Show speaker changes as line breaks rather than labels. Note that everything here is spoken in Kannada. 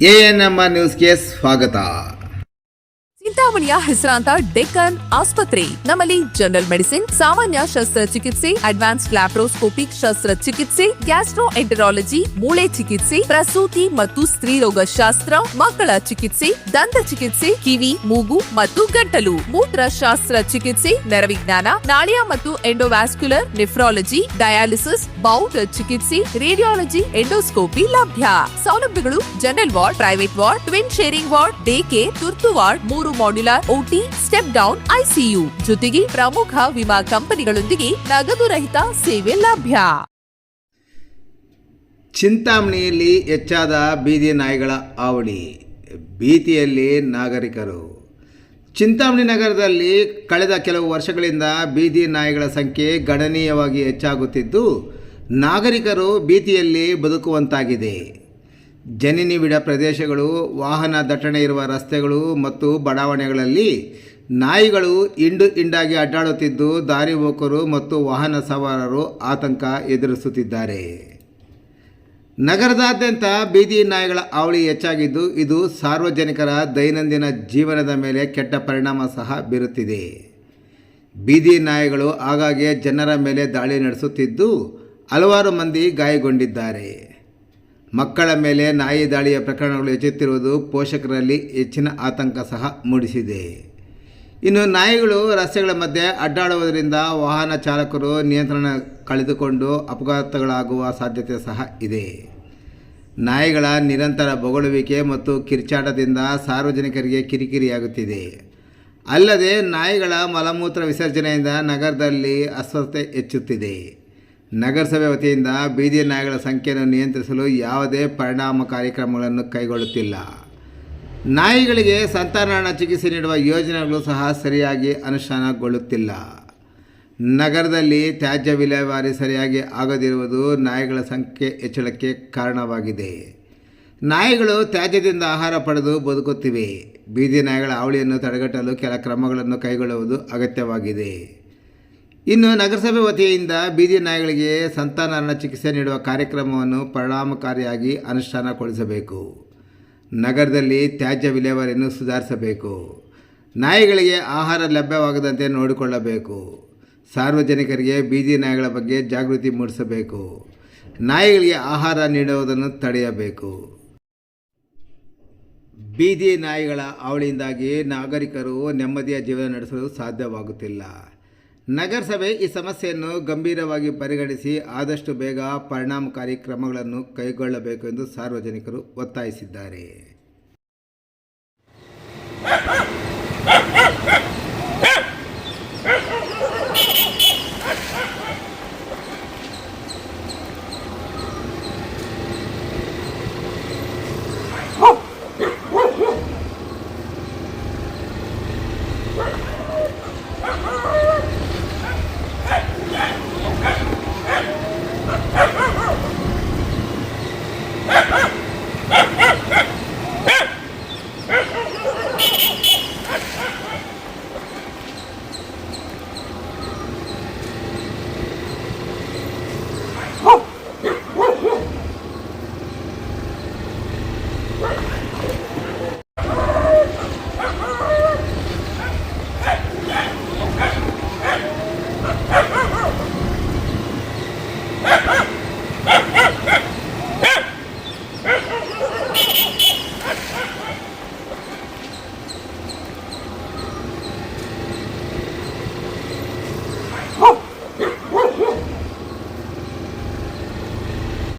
ಎಎನ್ಎಂಆರ್ ನ್ಯೂಸ್ಗೆ ಸ್ವಾಗತ.
ಚಿಂತಾಮಣಿಯ ಹೆಸರಾಂತ ಡೆಕ್ಕನ್ ಆಸ್ಪತ್ರೆ. ನಮ್ಮಲ್ಲಿ ಜನರಲ್ ಮೆಡಿಸಿನ್, ಸಾಮಾನ್ಯ ಶಸ್ತ್ರಚಿಕಿತ್ಸೆ, ಅಡ್ವಾನ್ಸ್ಡ್ ಲ್ಯಾಪ್ರೋಸ್ಕೋಪಿಕ್ ಶಸ್ತ್ರಚಿಕಿತ್ಸೆ, ಗ್ಯಾಸ್ಟ್ರೋಎಂಟರಾಲಜಿ, ಮೂಳೆ ಚಿಕಿತ್ಸೆ, ಪ್ರಸೂತಿ ಮತ್ತು ಸ್ತ್ರೀರೋಗ ಶಾಸ್ತ್ರ, ಮಕ್ಕಳ ಚಿಕಿತ್ಸೆ, ದಂತ ಚಿಕಿತ್ಸೆ, ಕಿವಿ, ಮೂಗು ಮತ್ತು ಗಂಟಲು, ಮೂತ್ರಶಾಸ್ತ್ರ ಚಿಕಿತ್ಸೆ, ನರವಿಜ್ಞಾನ, ನಾಳಿಯ ಮತ್ತು ಎಂಡೋವ್ಯಾಸ್ಕ್ಯುಲರ್, ನೆಫ್ರಾಲಜಿ, ಡಯಾಲಿಸಿಸ್, ಬೌಲ್ ಚಿಕಿತ್ಸೆ, ರೇಡಿಯಾಲಜಿ, ಎಂಡೋಸ್ಕೋಪಿ ಲಭ್ಯ. ಸೌಲಭ್ಯಗಳು: general ward, private ward, twin sharing ward, day care, ತುರ್ತು ward, 3 modular OT, step down ICU, ಜೊತೆಗೆ ಪ್ರಮುಖ ವಿಮಾ ಕಂಪನಿಗಳೊಂದಿಗೆ ನಗದು ರಹಿತ ಸೇವೆ ಲಭ್ಯ.
ಚಿಂತಾಮಣಿಯಲ್ಲಿ ಹೆಚ್ಚಾದ ಬೀದಿ ನಾಯಿಗಳ ಹಾವಳಿ, ಭೀತಿಯಲ್ಲಿ ನಾಗರಿಕರು. ಚಿಂತಾಮಣಿ ನಗರದಲ್ಲಿ ಕಳೆದ ಕೆಲವು ವರ್ಷಗಳಿಂದ ಬೀದಿ ನಾಯಿಗಳ ಸಂಖ್ಯೆ ಗಣನೀಯವಾಗಿ ಹೆಚ್ಚಾಗುತ್ತಿದ್ದು, ನಾಗರಿಕರು ಭೀತಿಯಲ್ಲಿ ಬದುಕುವಂತಾಗಿದೆ. ಜನನಿಬಿಡ ಪ್ರದೇಶಗಳು, ವಾಹನ ದಟ್ಟಣೆ ಇರುವ ರಸ್ತೆಗಳು ಮತ್ತು ಬಡಾವಣೆಗಳಲ್ಲಿ ನಾಯಿಗಳು ಹಿಂಡಾಗಿ ಅಡ್ಡಾಡುತ್ತಿದ್ದು, ದಾರಿ ಹೋಕರು ಮತ್ತು ವಾಹನ ಸವಾರರು ಆತಂಕ ಎದುರಿಸುತ್ತಿದ್ದಾರೆ. ನಗರದಾದ್ಯಂತ ಬೀದಿ ನಾಯಿಗಳ ಹಾವಳಿ ಹೆಚ್ಚಾಗಿದ್ದು, ಇದು ಸಾರ್ವಜನಿಕರ ದೈನಂದಿನ ಜೀವನದ ಮೇಲೆ ಕೆಟ್ಟ ಪರಿಣಾಮ ಸಹ ಬೀರುತ್ತಿದೆ. ಬೀದಿ ನಾಯಿಗಳು ಆಗಾಗ್ಗೆ ಜನರ ಮೇಲೆ ದಾಳಿ ನಡೆಸುತ್ತಿದ್ದು, ಹಲವಾರು ಮಂದಿ ಗಾಯಗೊಂಡಿದ್ದಾರೆ. ಮಕ್ಕಳ ಮೇಲೆ ನಾಯಿ ದಾಳಿಯ ಪ್ರಕರಣಗಳು ಹೆಚ್ಚುತ್ತಿರುವುದು ಪೋಷಕರಲ್ಲಿ ಹೆಚ್ಚಿನ ಆತಂಕ ಸಹ ಮೂಡಿಸಿದೆ. ಇನ್ನು ನಾಯಿಗಳು ರಸ್ತೆಗಳ ಮಧ್ಯೆ ಅಡ್ಡಾಡುವುದರಿಂದ ವಾಹನ ಚಾಲಕರು ನಿಯಂತ್ರಣ ಕಳೆದುಕೊಂಡು ಅಪಘಾತಗಳಾಗುವ ಸಾಧ್ಯತೆ ಸಹ ಇದೆ. ನಾಯಿಗಳ ನಿರಂತರ ಬೊಗಳುವಿಕೆ ಮತ್ತು ಕಿರ್ಚಾಟದಿಂದ ಸಾರ್ವಜನಿಕರಿಗೆ ಕಿರಿಕಿರಿಯಾಗುತ್ತಿದೆ. ಅಲ್ಲದೆ ನಾಯಿಗಳ ಮಲಮೂತ್ರ ವಿಸರ್ಜನೆಯಿಂದ ನಗರದಲ್ಲಿ ಅಸ್ವಸ್ಥತೆ ಹೆಚ್ಚುತ್ತಿದೆ. ನಗರಸಭೆ ವತಿಯಿಂದ ಬೀದಿ ನಾಯಿಗಳ ಸಂಖ್ಯೆಯನ್ನು ನಿಯಂತ್ರಿಸಲು ಯಾವುದೇ ಪರಿಣಾಮಕಾರಿ ಕ್ರಮಗಳನ್ನು ಕೈಗೊಳ್ಳುತ್ತಿಲ್ಲ. ನಾಯಿಗಳಿಗೆ ಸಂತಾನಹರಣ ಚಿಕಿತ್ಸೆ ನೀಡುವ ಯೋಜನೆಗಳು ಸಹ ಸರಿಯಾಗಿ ಅನುಷ್ಠಾನಗೊಳ್ಳುತ್ತಿಲ್ಲ. ನಗರದಲ್ಲಿ ತ್ಯಾಜ್ಯ ವಿಲೇವಾರಿ ಸರಿಯಾಗಿ ಆಗದಿರುವುದು ನಾಯಿಗಳ ಸಂಖ್ಯೆ ಹೆಚ್ಚಳಕ್ಕೆ ಕಾರಣವಾಗಿದೆ. ನಾಯಿಗಳು ತ್ಯಾಜ್ಯದಿಂದ ಆಹಾರ ಪಡೆದು ಬದುಕುತ್ತಿವೆ. ಬೀದಿ ನಾಯಿಗಳ ಹಾವಳಿಯನ್ನು ತಡೆಗಟ್ಟಲು ಕೆಲ ಕ್ರಮಗಳನ್ನು ಕೈಗೊಳ್ಳುವುದು ಅಗತ್ಯವಾಗಿದೆ. ಇನ್ನು ನಗರಸಭೆ ವತಿಯಿಂದ ಬೀದಿ ನಾಯಿಗಳಿಗೆ ಸಂತಾನಹರಣ ಚಿಕಿತ್ಸೆ ನೀಡುವ ಕಾರ್ಯಕ್ರಮವನ್ನು ಪರಿಣಾಮಕಾರಿಯಾಗಿ ಅನುಷ್ಠಾನಗೊಳಿಸಬೇಕು. ನಗರದಲ್ಲಿ ತ್ಯಾಜ್ಯ ವಿಲೇವಾರಿಯನ್ನು ಸುಧಾರಿಸಬೇಕು. ನಾಯಿಗಳಿಗೆ ಆಹಾರ ಲಭ್ಯವಾಗದಂತೆ ನೋಡಿಕೊಳ್ಳಬೇಕು. ಸಾರ್ವಜನಿಕರಿಗೆ ಬೀದಿ ನಾಯಿಗಳ ಬಗ್ಗೆ ಜಾಗೃತಿ ಮೂಡಿಸಬೇಕು. ನಾಯಿಗಳಿಗೆ ಆಹಾರ ನೀಡುವುದನ್ನು ತಡೆಯಬೇಕು. ಬೀದಿ ನಾಯಿಗಳ ಹಾವಳಿಯಿಂದಾಗಿ ನಾಗರಿಕರು ನೆಮ್ಮದಿಯ ಜೀವನ ನಡೆಸಲು ಸಾಧ್ಯವಾಗುತ್ತಿಲ್ಲ. ನಗರಸಭೆ ಈ ಸಮಸ್ಯೆಯನ್ನು ಗಂಭೀರವಾಗಿ ಪರಿಗಣಿಸಿ ಆದಷ್ಟು ಬೇಗ ಪರಿಣಾಮಕಾರಿ ಕ್ರಮಗಳನ್ನು ಕೈಗೊಳ್ಳಬೇಕು ಎಂದು ಸಾರ್ವಜನಿಕರು ಒತ್ತಾಯಿಸಿದ್ದಾರೆ.